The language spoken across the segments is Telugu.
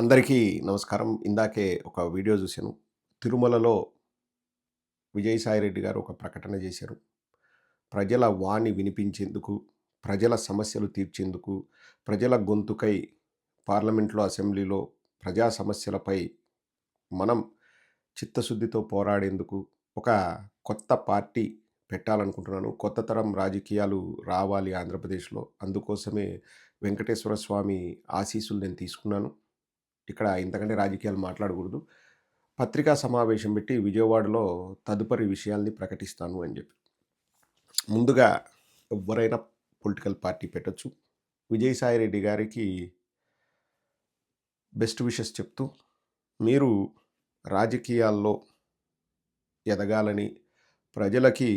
అందరికీ నమస్కారం. ఇందాకే ఒక వీడియో జూసాను. తిరుమలలో విజయసాయిరెడ్డి గారు ఒక ప్రకటన జేశారు. ప్రజల వాణి వినిపించేందుకు, ప్రజల సమస్యలు తీర్చేందుకు, ప్రజల గొంతుకై పార్లమెంట్‌లో, అసెంబ్లీలో ప్రజా సమస్యలపై మనం చిత్తశుద్ధితో పోరాడేందుకు ఒక కొత్త పార్టీ పెట్టాలనుకుంటున్నాను. కొత్త తరం రాజకీయాలు రావాలి ఆంధ్రప్రదేశ్‌లో. అందుకోసమే వెంకటేశ్వర స్వామి ఆశీస్సులు నేను తీసుకున్నాను. ఇక్కడ ఇంతకంటే రాజకీయాలు మాట్లాడకూడదు. పత్రికా సమావేశం పెట్టి విజయవాడలో తదుపరి విషయాల్ని ప్రకటిస్తాను అని చెప్పి. ముందుగా ఎవ్వరైనా పొలిటికల్ పార్టీ పెట్టొచ్చు. విజయసాయిరెడ్డి గారికి బెస్ట్ విషెస్ చెప్తూ, మీరు రాజకీయాల్లో ఎదగాలని, ప్రజలకి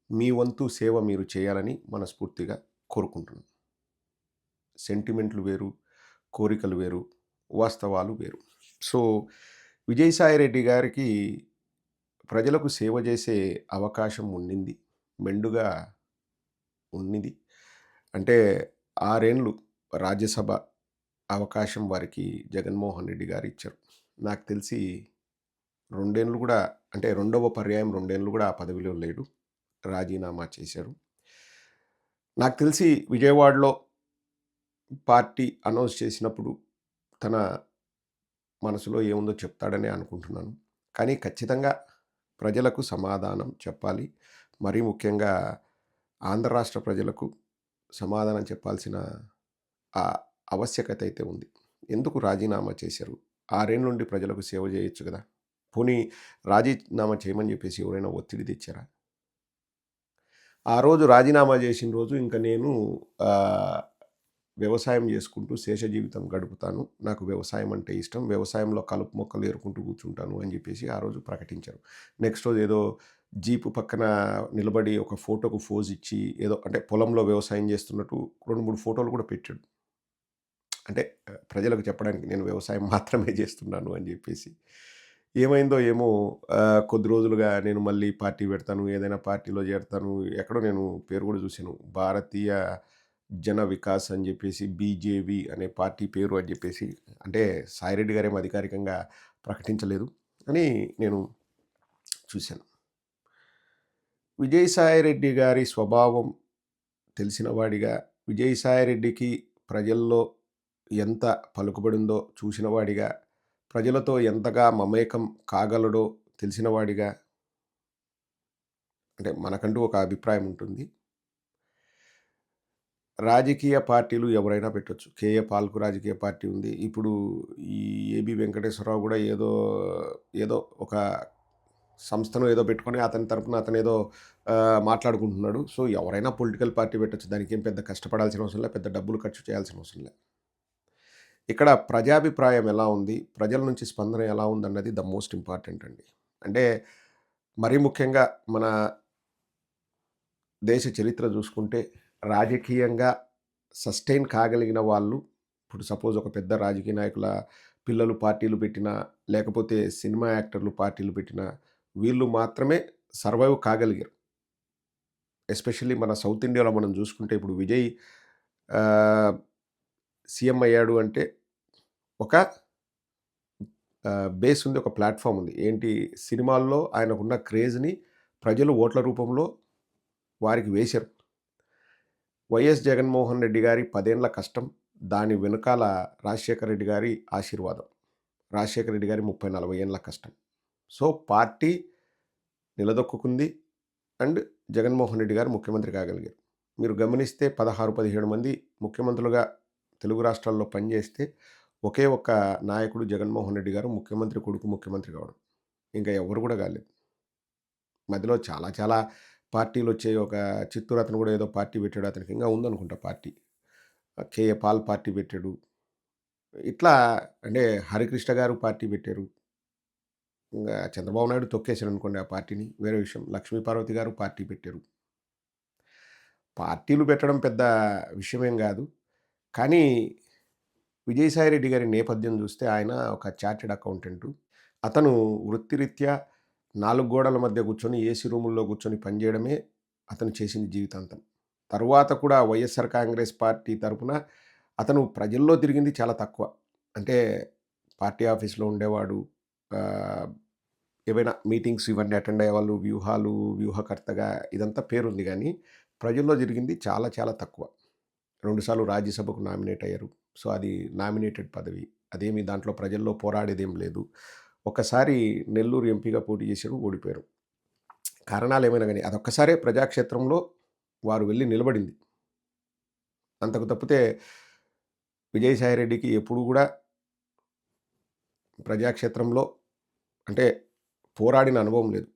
మీ వంతు సేవ మీరు చేయాలని మనస్ఫూర్తిగా కోరుకుంటున్నాను. సెంటిమెంట్లు వేరు, కోరికలు వేరు, వాస్తవాలు వేరు. సో, విజయసాయిరెడ్డి గారికి ప్రజలకు సేవ చేసే అవకాశం ఉండింది. మెండుగా ఉన్నింది. అంటే 6 ఏండ్లు రాజ్యసభ అవకాశం వారికి జగన్మోహన్ రెడ్డి గారు ఇచ్చారు. నాకు తెలిసి 2 ఏండ్లు కూడా అంటే రెండవ పర్యాయం 2 ఏండ్లు కూడా ఆ పదవిలో లేడు. రాజీనామా చేశారు. నాకు తెలిసి విజయవాడలో పార్టీ అనౌన్స్ చేసినప్పుడు తన మనసులో ఏముందో చెప్తాడనే అనుకుంటున్నాను. కానీ ఖచ్చితంగా ప్రజలకు సమాధానం చెప్పాలి. మరీ ముఖ్యంగా ఆంధ్ర రాష్ట్ర ప్రజలకు సమాధానం చెప్పాల్సిన ఆ ఆవశ్యకత అయితే ఉంది. ఎందుకు రాజీనామా చేశారు? 6 ఏళ్ల నుండి ప్రజలకు సేవ చేయొచ్చు గదా! పోనీ రాజీనామా చేయమని జెప్పేసి ఎవరైనా ఒత్తిడి తెచ్చారా? ఆ రోజు రాజీనామా జేసిన రోజు ఇంక నేను ఆహ్, వ్యవసాయం చేసుకుంటూ శేష జీవితం గడుపుతాను. నాకు వ్యవసాయం అంటే ఇష్టం. వ్యవసాయంలో కలుపు మొక్కలు ఏరుకుంటూ కూర్చుంటాను అని జెప్పేసి ఆ రోజు ప్రకటించారు. నెక్స్ట్ రోజు ఏదో జీపు పక్కన నిలబడి ఒక ఫోటోకు ఫోజ్ ఇచ్చి ఏదో అంటే పొలంలో వ్యవసాయం చేస్తున్నట్టు 2, 3 ఫోటోలు కూడా పెట్టాడు. అంటే ప్రజలకు చెప్పడానికి నేను వ్యవసాయం మాత్రమే చేస్తున్నాను అని జెప్పేసి. ఏమైందో ఏమో కొద్ది రోజులుగా నేను మళ్ళీ పార్టీ పెడతాను, ఏదైనా పార్టీలో చేరతాను. ఎక్కడో నేను పేరు కూడా చూసాను. భారతీయ జన వికాస్ అని జెప్పేసి బీజేవీ అనే పార్టీ పేరు అని జెప్పేసి అంటే సాయిరెడ్డి గారేమో అధికారికంగా ప్రకటించలేదు. అని నేను చూసాను. విజయసాయిరెడ్డి గారి స్వభావం తెలిసిన వాడిగా, విజయసాయిరెడ్డికి ప్రజల్లో ఎంత పలుకుబడుందో చూసిన వాడిగా, ప్రజలతో ఎంతగా మమేకం కాగలడో తెలిసిన వాడిగా, అంటే మనకంటూ ఒక అభిప్రాయం ఉంటుంది. రాజకీయ పార్టీలు ఎవరైనా పెట్టొచ్చు. కేఏ పాల్‌కు రాజకీయ పార్టీ ఉంది. ఇప్పుడు ఈ ఏబీ వెంకటేశ్వరరావు గూడా ఏదో ఒక సంస్థనో ఏదో పెట్టుకొని అతని తరపున అతనేదో మాట్లాడుకుంటున్నాడు. సో, ఎవరైనా పొలిటికల్ పార్టీ పెట్టొచ్చు. దానికేం పెద్ద కష్టపడాల్సిన అవసరం లే. పెద్ద డబ్బులు ఖర్చు చేయాల్సిన అవసరం లే. ఇక్కడ ప్రజాభిప్రాయం ఎలా ఉంది? ప్రజల నుంచి స్పందన ఎలా ఉందన్నది ద మోస్ట్ ఇంపార్టెంట్ అండి. అంటే మరీ ముఖ్యంగా మన దేశ చరిత్ర జూసుకుంటే రాజకీయంగా సస్టైన్ కాగలిగిన వాళ్ళు ఇప్పుడు సపోజ్ ఒక పెద్ద రాజకీయ నాయకుల పిల్లలు పార్టీలు పెట్టినా, లేకపోతే సినిమా యాక్టర్లు పార్టీలు పెట్టినా, వీళ్ళు మాత్రమే సర్వైవ్ కాగలిగారు. ఎస్పెషల్లీ మన సౌత్ ఇండియాలో మనం జూసుకుంటే ఇప్పుడు విజయ్ ఆహ్, సీఎం అయ్యాడు అంటే ఒక బేస్ ఉంది. ఒక ప్లాట్‌ఫార్మ్ ఉంది. ఏంటి సినిమాల్లో ఆయనకున్న క్రేజ్‌ని ప్రజలు ఓట్ల రూపంలో వారికి వేశారు. వైఎస్ జగన్మోహన్ రెడ్డి గారి 10 ఏండ్ల కష్టం, దాని వెనకాల రాజశేఖర రెడ్డి గారి ఆశీర్వాదం. రాజశేఖర రెడ్డి గారి 30, 40 ఏండ్ల కష్టం. సో, పార్టీ నిలదొక్కుకుంది. అండ్ జగన్మోహన్ రెడ్డి గారు ముఖ్యమంత్రి కాగలిగారు. మీరు గమనిస్తే 16, 17 మంది ముఖ్యమంత్రులుగా తెలుగు రాష్ట్రాల్లో పనిచేస్తే, ఒకే ఒక్క నాయకుడు జగన్మోహన్ రెడ్డి గారు ముఖ్యమంత్రి కొడుకు ముఖ్యమంత్రి కావడం. ఇంకా ఎవరు కూడా కాలేదు. మధ్యలో చాలా చాలా పార్టీలొచ్చాయి. ఒక చిత్తూరు అతను కూడా ఏదో పార్టీ పెట్టాడు. అతనికి ఇంకా ఉందనుకుంటా పార్టీ. కేఏ పాల్ పార్టీ పెట్టాడు. ఇట్లా అంటే హరికృష్ణ గారు పార్టీ పెట్టారు. ఇంగా చంద్రబాబు నాయుడు తొక్కేసాడనుకోండి ఆ పార్టీని. వేరే విషయం. లక్ష్మీ పార్వతి గారు పార్టీ పెట్టారు. పార్టీలు పెట్టడం పెద్ద విషయమేం గాదు. కానీ విజయసాయిరెడ్డి గారి నేపథ్యం జూస్తే ఆయన ఒక చార్టర్డ్ అకౌంటెంటు. అతను వృత్తిరీత్యా 4 గోడల మధ్య కూర్చొని ఏసీ రూముల్లో కూర్చొని పనిజేయడమే అతను చేసింది జీవితాంతం. తరువాత కూడా వైఎస్ఆర్ కాంగ్రెస్ పార్టీ తరపున అతను ప్రజల్లో తిరిగింది చాలా తక్కువ. అంటే పార్టీ ఆఫీస్‌లో ఉండేవాడు. ఆహ్, ఏవైనా మీటింగ్స్ ఇవన్నీ అటెండ్ అయ్యేవాళ్ళు. వ్యూహకర్తగా ఇదంతా పేరుంది గానీ, ప్రజల్లో జరిగింది చాలా చాలా తక్కువ. 2 సార్లు రాజ్యసభకు నామినేట్ అయ్యారు. సో, అది నామినేటెడ్ పదవి. అదేమి దాంట్లో ప్రజల్లో పోరాడేదేం లేదు. ఒక్కసారి నెల్లూరు ఎంపీగా పోటీ చేశారు, ఓడిపోయారు. కారణాలేమైనా గాని అదొక్కసారే ప్రజాక్షేత్రంలో వారు వెళ్లి నిలబడింది. అంతకు తప్పితే విజయసాయిరెడ్డికి ఎప్పుడు గూడా ప్రజాక్షేత్రంలో అంటే పోరాడిన అనుభవం లేదు.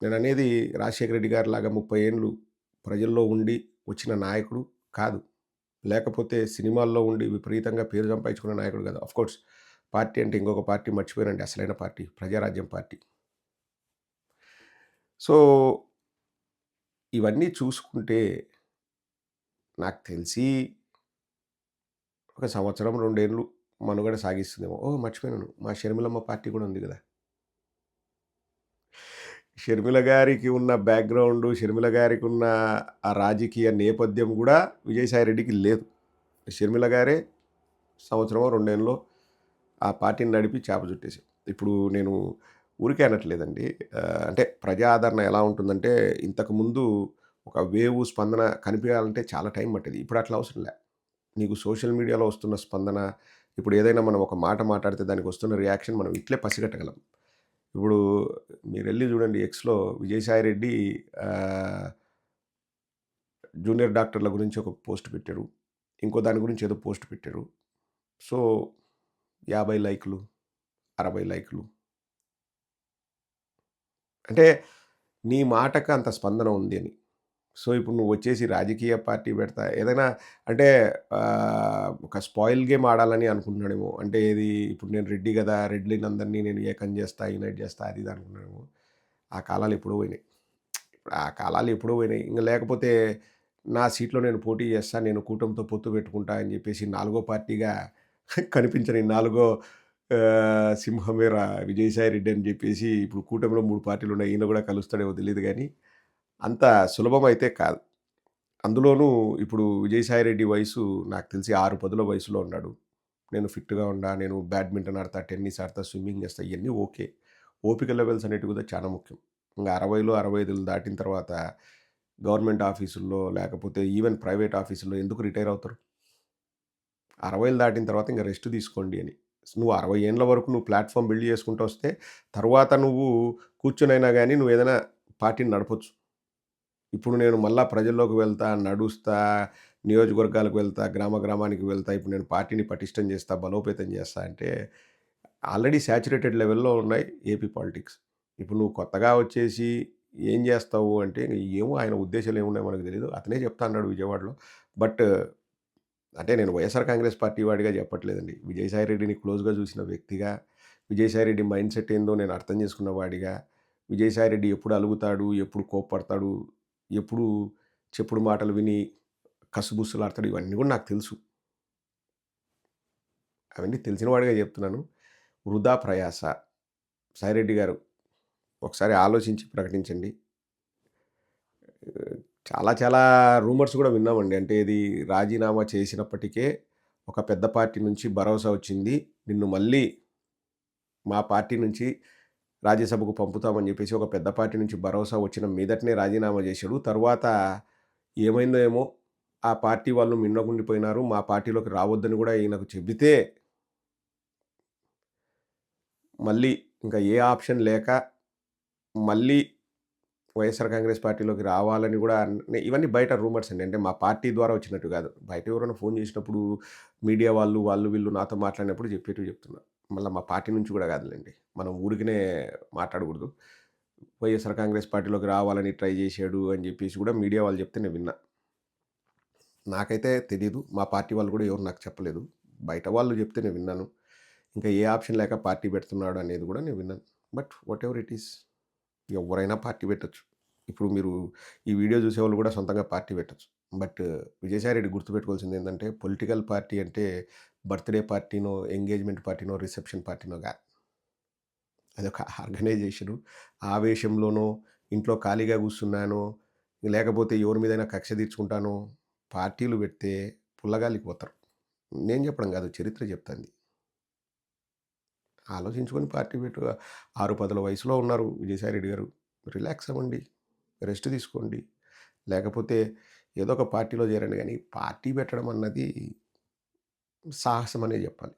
నేననేది రాజశేఖర రెడ్డి గారిలాగా 30 ఏండ్లు ప్రజల్లో ఉండి వచ్చిన నాయకుడు కాదు. లేకపోతే సినిమాల్లో ఉండి విపరీతంగా పేరు సంపాదించుకున్న నాయకుడు కాదు. ఆఫ్‌కోర్స్ పార్టీ అంటే ఇంకొక పార్టీ మర్చిపోయానండి అసలైన పార్టీ. ప్రజారాజ్యం పార్టీ. సో, ఇవన్నీ చూసుకుంటే నాకు తెలిసి ఒక సంవత్సరం, 2 ఏండ్లు మనుగడ సాగిస్తుందేమో. ఓహ్! మర్చిపోయాను. మా షర్మిలమ్మ పార్టీ కూడా ఉంది గదా! షర్మిల గారికి ఉన్న బ్యాక్‌గ్రౌండు, షర్మిల గారికున్న ఆ రాజకీయ నేపథ్యం గూడా విజయసాయి రెడ్డికి లేదు. షర్మిల గారే సంవత్సరమో, 2 ఏళ్ళో ఆ పార్టీని నడిపి చేప చుట్టేసారు. ఇప్పుడు నేను ఊరికే అనట్లేదండి. అంటే ప్రజా ఆదరణ ఎలా ఉంటుందంటే, ఇంతకుముందు ఒక వేవు, స్పందన కనిపియాలంటే చాలా టైం పట్టేది. ఇప్పుడు అట్లా అవసరం లే. నీకు సోషల్ మీడియాలో వస్తున్న స్పందన, ఇప్పుడు ఏదైనా మనం ఒక మాట మాట్లాడితే దానికి వస్తున్న రియాక్షన్ మనం ఇట్లే పసిగట్టగలం. ఇప్పుడు మీరెళ్లి చూడండి ఎక్స్‌లో విజయసాయి రెడ్డి ఆహ్, జూనియర్ డాక్టర్ల గురించి ఒక పోస్ట్ పెట్టారు. ఇంకో దాని గురించి ఏదో పోస్ట్ పెట్టారు. సో, 50 లైకులు, 60 లైకులు. అంటే నీ మాటకు అంత స్పందన ఉంది అని. సో, ఇప్పుడు నువ్వొచ్చేసి రాజకీయ పార్టీ పెడతా ఏదైనా అంటే ఒక స్పాయిల్ గేమ్ ఆడాలని అనుకుంటున్నాడేమో. అంటే ఏది ఇప్పుడు నేను రెడ్డి గదా! రెడ్డిలందరిని నేను ఏకం జేస్తా, యునైట్ జేస్తా అది ఇది అనుకున్నాడేమో. ఆ కాలాలు ఎప్పుడో పోయినాయి. ఇప్పుడు ఆ కాలాలు ఎప్పుడో పోయినాయి. ఇంక లేకపోతే నా సీట్‌లో నేను పోటీ చేస్తా. నేను కూటమితో పొత్తు పెట్టుకుంటా అని చెప్పేసి నాలుగో పార్టీగా కనిపించని నాలుగో సింహమేరా విజయసాయి రెడ్డి అని చెప్పేసి ఇప్పుడు కూటమిలో 3 పార్టీలున్నాయి. ఈయన కూడా కలుస్తాడేమో తెలీదు గానీ, అంత సులభమైతే కాదు. అందులోనూ ఇప్పుడు విజయసాయి రెడ్డి వయసు నాకు తెలిసి 6 పదుల వయసులో ఉన్నాడు. నేను ఫిట్‌గా ఉండా, నేను బ్యాడ్మింటన్ ఆడతా, టెన్నిస్ ఆడతా, స్విమ్మింగ్ చేస్తా ఇయన్నీ ఓకే. ఓపిక లెవెల్స్ అనేటివి కూడా చాలా ముఖ్యం. ఇంగ 60లో, 65 దాటిన తర్వాత గవర్నమెంట్ ఆఫీసుల్లో లేకపోతే ఈవెన్ ప్రైవేట్ ఆఫీసుల్లో ఎందుకు రిటైర్ అవుతారు? 60లు దాటిన తర్వాత ఇంక రెస్ట్ తీసుకోండి అని. నువ్వు 60 ఏండ్ల వరకు నువ్వు ప్లాట్‌ఫార్మ్ బిల్డ్ చేసుకుంటూ వస్తే, తర్వాత నువ్వు కూర్చొనైనా గాని నువ్వేదైనా పార్టీని నడపొచ్చు. ఇప్పుడు నేను మళ్ళా ప్రజల్లోకి వెళ్తా, నడుస్తా, నియోజకవర్గాలకు వెళ్తా, గ్రామానికి వెళ్తా, ఇప్పుడు నేను పార్టీని పటిష్టం చేస్తా, బలోపేతం చేస్తా అంటే ఆల్రెడీ సాచురేటెడ్ లెవెల్‌లో ఉన్నాయి ఏపీ పాలిటిక్స్. ఇప్పుడు నువ్వు కొత్తగా వచ్చేసి ఏం చేస్తావు అంటే ఏమో ఆయన ఉద్దేశాలు ఏమున్నాయో మనకు తెలీదు. అతనే చెప్తా అన్నాడు విజయవాడలో. బట్ అంటే నేను వైఎస్ఆర్ కాంగ్రెస్ పార్టీ వాడిగా చెప్పట్లేదండి. విజయసాయి రెడ్డిని క్లోజ్‌గా చూసిన వ్యక్తిగా, విజయసాయి రెడ్డి మైండ్ సెట్ ఏందో నేను అర్థం చేసుకున్న వాడిగా, విజయసాయి రెడ్డి ఎప్పుడు అలుగుతాడు, ఎప్పుడు కోప్పడతాడు, ఎప్పుడు చెప్పుడు మాటలు విని కసుబుస్సులాడతాడు ఇవన్నీ కూడా నాకు తెలుసు. అవన్నీ తెలిసిన వాడిగా చెప్తున్నాను. వృధా ప్రయాస. సాయిరెడ్డి గారు ఒకసారి ఆలోచించి ప్రకటించండి. చాలా చాలా రూమర్స్ గూడా విన్నామండి. అంటే ఇది రాజీనామా చేసినప్పటికే ఒక పెద్ద పార్టీ నుంచి భరోసా వచ్చింది. నిన్ను మళ్ళీ మా పార్టీ నుంచి రాజ్యసభకు పంపుతామని జెప్పేసి ఒక పెద్ద పార్టీ నుంచి భరోసా వచ్చిన మీదటనే రాజీనామా జేశాడు. తరువాత ఏమైందో ఏమో ఆ పార్టీ వాళ్ళు మిన్నకుండిపోయినారు. మా పార్టీలోకి రావద్దని గూడా ఈయనకు చెబితే మళ్ళీ ఇంకా ఏ ఆప్షన్ లేక మళ్ళీ వైఎస్ఆర్ కాంగ్రెస్ పార్టీలోకి రావాలని గూడా ఇవన్నీ బయట రూమర్స్ అండి. అంటే మా పార్టీ ద్వారా వచ్చినట్టు గాదు. బయట ఎవరైనా ఫోను జేసినప్పుడు మీడియా వాళ్ళు వీళ్ళు నాతో మాట్లాడినప్పుడు జెప్పేటివి జెప్తున్నా. మళ్ళా మా పార్టీ నుంచి గూడా గాదులెండి. మనం ఊరికనే మాట్లాడగూడదు. వైఎస్ఆర్ కాంగ్రెస్ పార్టీలోకి రావాలని ట్రై జేశాడు అని జెప్పేసి గూడా మీడియా వాళ్ళు జెప్తే నేను విన్నా. నాకైతే తెలీదు. మా పార్టీ వాళ్ళు గూడా ఎవరు నాకు చెప్పలేదు. బయట వాళ్ళు జెప్తే నేను విన్నాను. ఇంకా ఏ ఆప్షన్ లేక పార్టీ పెడుతున్నాడు అనేది గూడా నేను విన్నాను. బట్ వాటెవర్ ఇట్ ఈస్ ఎవ్వరైనా పార్టీ పెట్టొచ్చు. ఇప్పుడు మీరు ఈ వీడియో జూసేవాళ్ళు గూడా సొంతంగా పార్టీ పెట్టొచ్చు. బట్ విజయసాయి రెడ్డి గుర్తుపెట్టుకోవాల్సిందేందంటే పొలిటికల్ పార్టీ అంటే బర్త్‌డే పార్టీనో, ఎంగేజ్‌మెంట్ పార్టీనో, రిసెప్షన్ పార్టీనో గాదు. అదొక ఆర్గనైజేషను. ఆవేశంలోనో, ఇంట్లో ఖాళీగా గూసున్నానో, లేకపోతే ఎవరి మీదైనా కక్ష తీర్చుకుంటానో పార్టీలు పెడితే పుల్లగాలికి పోతారు. నేను చెప్పడం గాదు చరిత్ర చెప్తాంది. ఆలోచించుకొని పార్టీ పెట్టు. 6, 10 వయసులో ఉన్నారు విజయసాయి రెడ్డి గారు. రిలాక్స్ అవ్వండి. రెస్ట్ తీసుకోండి. లేకపోతే ఏదో ఒక పార్టీలో చేరండి గానీ, పార్టీ పెట్టడం అన్నది సాహసం అనే జెప్పాలి.